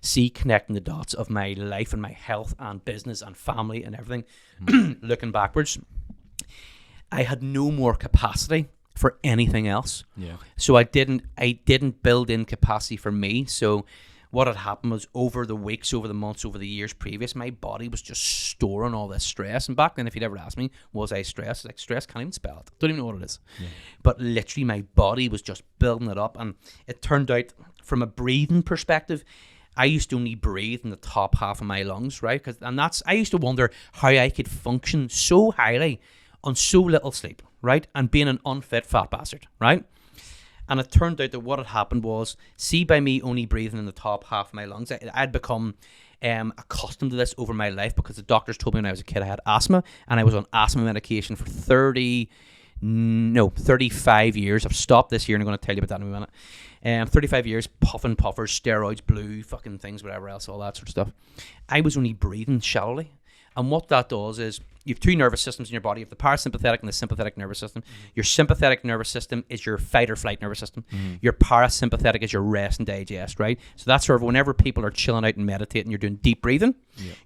see connecting the dots of my life and my health and business and family and everything, looking backwards, I had no more capacity for anything else. Yeah. So I didn't build in capacity for me. So what had happened was, over the weeks, over the months, over the years previous, my body was just storing all this stress. And back then, if you'd ever asked me, was I stressed? Like, stress, can't even spell it. Don't even know what it is. Yeah. But literally, my body was just building it up. And it turned out, from a breathing perspective, I used to only breathe in the top half of my lungs, right? I used to wonder how I could function so highly on so little sleep, right? And being an unfit fat bastard, right? And it turned out that what had happened was, see, by me only breathing in the top half of my lungs, I'd become accustomed to this over my life, because the doctors told me when I was a kid I had asthma, and I was on asthma medication for 35 years. I've stopped this year, and I'm going to tell you about that in a minute. 35 years, puffing puffers, steroids, blue fucking things, whatever else, all that sort of stuff. I was only breathing shallowly. And what that does is, you have two nervous systems in your body. You have the parasympathetic and the sympathetic nervous system. Your sympathetic nervous system is your fight or flight nervous system. Your parasympathetic is your rest and digest, right? So that's sort of whenever people are chilling out and meditating, you're doing deep breathing.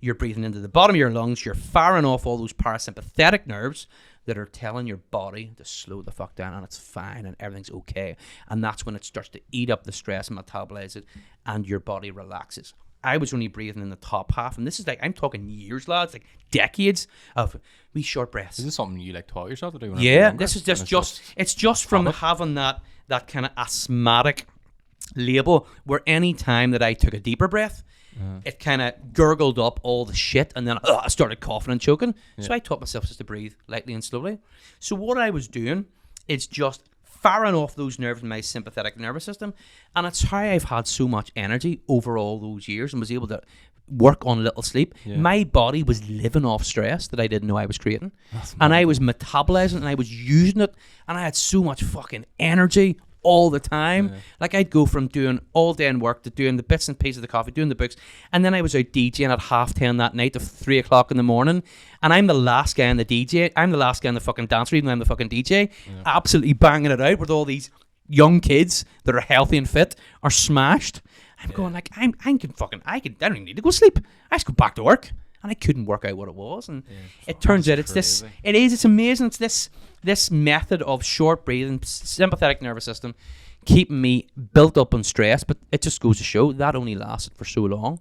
You're breathing into the bottom of your lungs. You're firing off all those parasympathetic nerves that are telling your body to slow the fuck down, and it's fine and everything's okay. And that's when it starts to eat up the stress and metabolize it, and your body relaxes. I was only breathing in the top half, and this is like, I'm talking years, lads, like decades of wee short breaths. Is this something you like taught yourself to do? Yeah, this is it's just from having that kind of asthmatic label, where any time that I took a deeper breath, it kind of gurgled up all the shit, and then I started coughing and choking. So I taught myself just to breathe lightly and slowly. So what I was doing is just firing off those nerves in my sympathetic nervous system, and it's how I've had so much energy over all those years and was able to work on little sleep. My body was living off stress that I didn't know I was creating, and I was metabolizing and I was using it, and I had so much fucking energy all the time. Like, I'd go from doing all day in work to doing the bits and pieces of the coffee, doing the books, and then I was out DJing at 10:30 that night to 3 o'clock in the morning, and I'm the last guy in the DJ. I'm the last guy in the fucking dancer, even though I'm the fucking DJ, absolutely banging it out with all these young kids that are healthy and fit are smashed. I'm going like, I don't even need to go sleep. I just go back to work. And I couldn't work out what it was, and it turns out it's amazing. It's this method of short breathing, sympathetic nervous system, keeping me built up on stress. But it just goes to show that only lasted for so long.